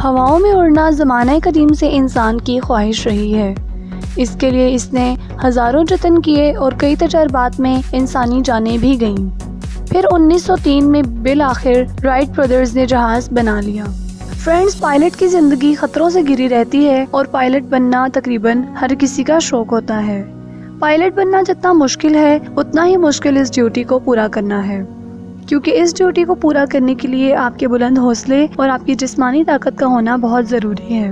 हवाओं में उड़ना ज़माने कदीम से इंसान की ख्वाहिश रही है। इसके लिए इसने हज़ारों जतन किए और कई तजर्बात में इंसानी जानें भी गईं। फिर 1903 में बिल आखिर राइट ब्रदर्स ने जहाज़ बना लिया। फ्रेंड्स, पायलट की ज़िंदगी ख़तरों से घिरी रहती है और पायलट बनना तकरीबन हर किसी का शौक़ होता है। पायलट बनना जितना मुश्किल है उतना ही मुश्किल इस ड्यूटी को पूरा करना है, क्योंकि इस ड्यूटी को पूरा करने के लिए आपके बुलंद हौसले और आपकी जिस्मानी ताकत का होना बहुत ज़रूरी है।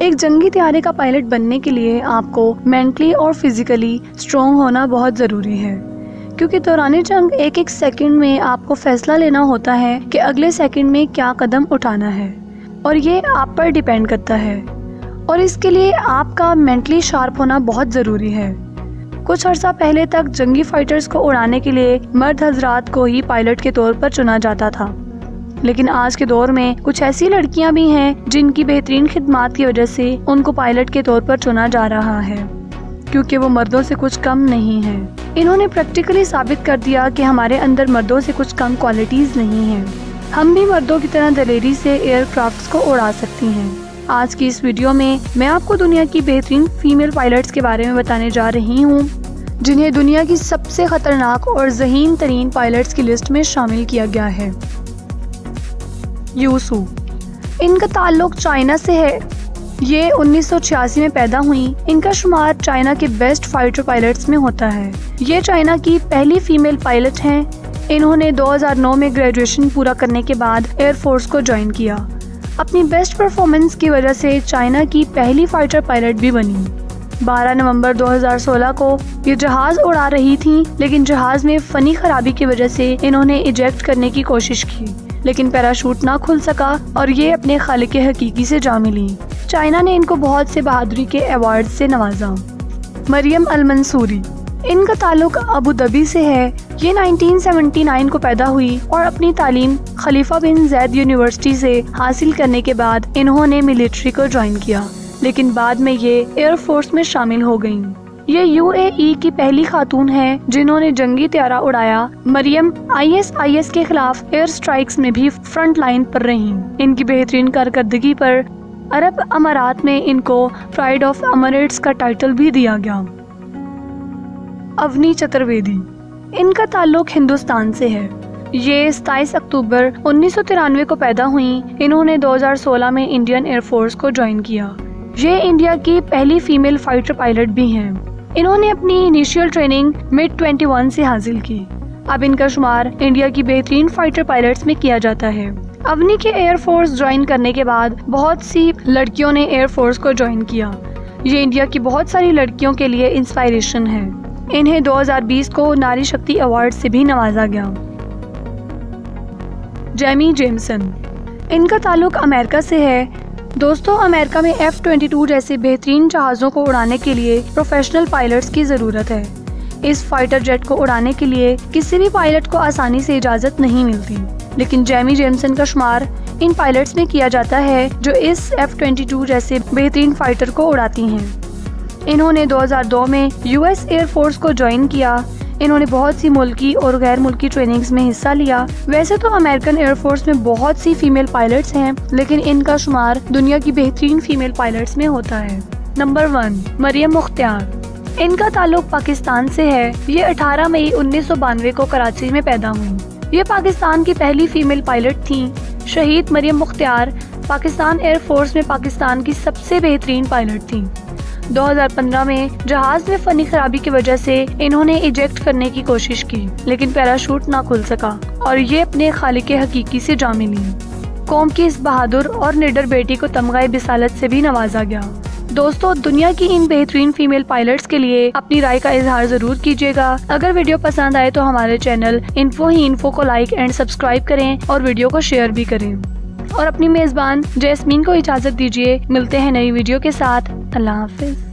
एक जंगी तैयारे का पायलट बनने के लिए आपको मेंटली और फिज़िकली स्ट्रॉन्ग होना बहुत ज़रूरी है, क्योंकि दौरान जंग एक एक सेकंड में आपको फ़ैसला लेना होता है कि अगले सेकंड में क्या कदम उठाना है, और ये आप पर डिपेंड करता है। और इसके लिए आपका मेंटली शार्प होना बहुत ज़रूरी है। कुछ अर्सा पहले तक जंगी फाइटर्स को उड़ाने के लिए मर्द हजरात को ही पायलट के तौर पर चुना जाता था, लेकिन आज के दौर में कुछ ऐसी लड़कियां भी हैं जिनकी बेहतरीन खिदमात की वजह से उनको पायलट के तौर पर चुना जा रहा है, क्योंकि वो मर्दों से कुछ कम नहीं है। इन्होंने प्रैक्टिकली साबित कर दिया कि हमारे अंदर मर्दों से कुछ कम क्वालिटीज़ नहीं हैं। हम भी मर्दों की तरह दिलेरी से एयरक्राफ्ट्स को उड़ा सकती हैं। आज की इस वीडियो में मैं आपको दुनिया की बेहतरीन फीमेल पायलट्स के बारे में बताने जा रही हूँ, जिन्हें दुनिया की सबसे खतरनाक और ज़हीन तरीन पायलट्स की लिस्ट में शामिल किया गया है। यू सू, इनका ताल्लुक चाइना से है। ये 1986 में पैदा हुई। इनका शुमार चाइना के बेस्ट फाइटर पायलट्स में होता है। ये चाइना की पहली फीमेल पायलट हैं। इन्होंने 2009 में ग्रेजुएशन पूरा करने के बाद एयरफोर्स को ज्वाइन किया। अपनी बेस्ट परफॉर्मेंस की वजह से चाइना की पहली फाइटर पायलट भी बनी। 12 नवंबर 2016 को ये जहाज़ उड़ा रही थी, लेकिन जहाज़ में फ़नी खराबी की वजह से इन्होंने इजेक्ट करने की कोशिश की, लेकिन पैराशूट ना खुल सका और ये अपने खालिक हकीकी से जा मिली। चाइना ने इनको बहुत से बहादुरी के अवार्ड से नवाजा। मरियम अल मंसूरी, इनका ताल्लुक अबू धाबी से है। ये 1979 को पैदा हुई और अपनी तालीम खलीफा बिन जैद यूनिवर्सिटी से हासिल करने के बाद इन्होंने मिलिट्री को ज्वाइन किया, लेकिन बाद में ये एयरफोर्स में शामिल हो गयीं। ये UAE की पहली खातून है जिन्होंने जंगी त्यारा उड़ाया। मरियम ISIS के खिलाफ एयर स्ट्राइक्स में भी फ्रंट लाइन पर रहीं। इनकी बेहतरीन कारकर्दगी पर अरब अमारात में इनको प्राइड ऑफ अमरेट्स का टाइटल भी दिया गया। अवनी चतुर्वेदी, इनका ताल्लुक हिंदुस्तान से है। ये 27 अक्टूबर 1993 को पैदा हुई। इन्होंने 2016 में इंडियन एयरफोर्स को ज्वाइन किया। ये इंडिया की पहली फीमेल फाइटर पायलट भी हैं। इन्होंने अपनी इनिशियल ट्रेनिंग मिड 21 से हासिल की। अब इनका शुमार इंडिया की बेहतरीन फाइटर पायलट्स में किया जाता है। अवनी के एयरफोर्स ज्वाइन करने के बाद बहुत सी लड़कियों ने एयरफोर्स को ज्वाइन किया। ये इंडिया की बहुत सारी लड़कियों के लिए इंस्पायरेशन है। इन्हें 2020 को नारी शक्ति अवार्ड से भी नवाजा गया। जेमी जेमसन, इनका ताल्लुक अमेरिका से है। दोस्तों, अमेरिका में F-22 जैसे बेहतरीन जहाज़ों को उड़ाने के लिए प्रोफेशनल पायलट्स की ज़रूरत है। इस फाइटर जेट को उड़ाने के लिए किसी भी पायलट को आसानी से इजाज़त नहीं मिलती, लेकिन जेमी जेमसन का शुमार इन पायलट्स में किया जाता है जो इस F-22 जैसे बेहतरीन फाइटर को उड़ाती हैं। इन्होंने 2002 में US एयरफोर्स को ज्वाइन किया। इन्होंने बहुत सी मुल्की और गैर मुल्की ट्रेनिंग्स में हिस्सा लिया। वैसे तो अमेरिकन एयरफोर्स में बहुत सी फीमेल पायलट्स हैं, लेकिन इनका शुमार दुनिया की बेहतरीन फीमेल पायलट्स में होता है। नंबर 1, मरियम मुख्तियार, इनका ताल्लुक पाकिस्तान से है। ये 18 मई 1992 को कराची में पैदा हुई। ये पाकिस्तान की पहली फीमेल पायलट थी। शहीद मरियम मुख्तियार पाकिस्तान एयरफोर्स में पाकिस्तान की सबसे बेहतरीन पायलट थी। 2015 में जहाज में फनी खराबी की वजह से इन्होंने इजेक्ट करने की कोशिश की, लेकिन पैराशूट ना खुल सका और ये अपने खालिक हकीकी से जा मिली। कौम की इस बहादुर और निडर बेटी को तमगाए बिसालत से भी नवाजा गया। दोस्तों, दुनिया की इन बेहतरीन फीमेल पायलट्स के लिए अपनी राय का इजहार जरूर कीजिएगा। अगर वीडियो पसंद आए तो हमारे चैनल इन्फो को लाइक एंड सब्सक्राइब करें और वीडियो को शेयर भी करें। और अपनी मेज़बान जैस्मीन को इजाज़त दीजिए। मिलते हैं नई वीडियो के साथ। अल्लाह हाफिज़।